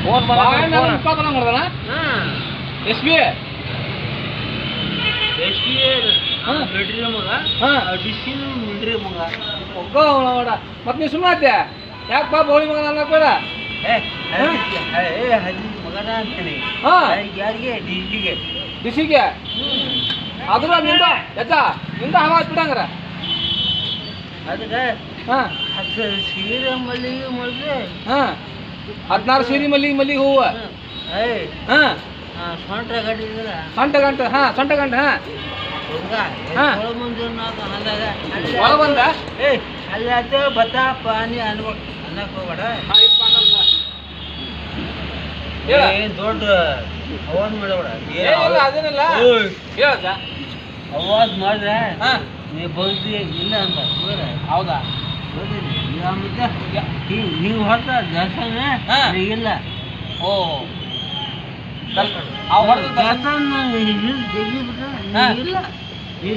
phone ಮಾಡ್ದಾನ S B ಮತ್ ನೀ ಸುಮ್ಮನೆ ಯಾಕೆ ಬಾ ಬೋಳಿ ಮಗನ ಅನ್ನಕ್ ಬೇಡ ಮಗನ ಅಂತೀನಿ ಯಾರಿಗೆ ಡಿಸಿಗೆ ಅದ್ರ ನಿಂದ ಎತ್ತ ನಿಂದ ಹವಾ ಬಿಡಂಗ್ರ ಅದಕ್ಕೆ ಸೀರೆ ಮಲ್ಲಿಗೆ ಮಾಡಿದ್ರೆ 16 ಸೀರೆ ಮಲ್ಲಿಗೆ ಹೂವು ಸೊಂಟ ಗಂಟೆ ಸೊಂಟ ಗಂಟೆ ಒಳ ಬಂದ ಅಲ್ಲಿ ಆಯ್ತು ಭತ್ತ ಪಾನಿ ಅನ್ಬೇಕು ಅನ್ನಕ್ ಹೋಗ್ಬೇಡ ಏನ್ ದೊಡ್ಡ ಅವಾಜ್ ಮಾಡಬೇಡ ಅದೇನಿಲ್ಲ ಹೇಳಕ್ಕ ಅವಾಜ್ ಮಾಡ್ರೆ ನೀ ಬಗ್ದಿ ಇಲ್ಲ ಅಂತ ಹೌದಾ ನೀವು ಹೊತ್ತ ದರ್ಶನ ಇಲ್ಲ ಓ ದರ್ಶನ ಇಲ್ಲ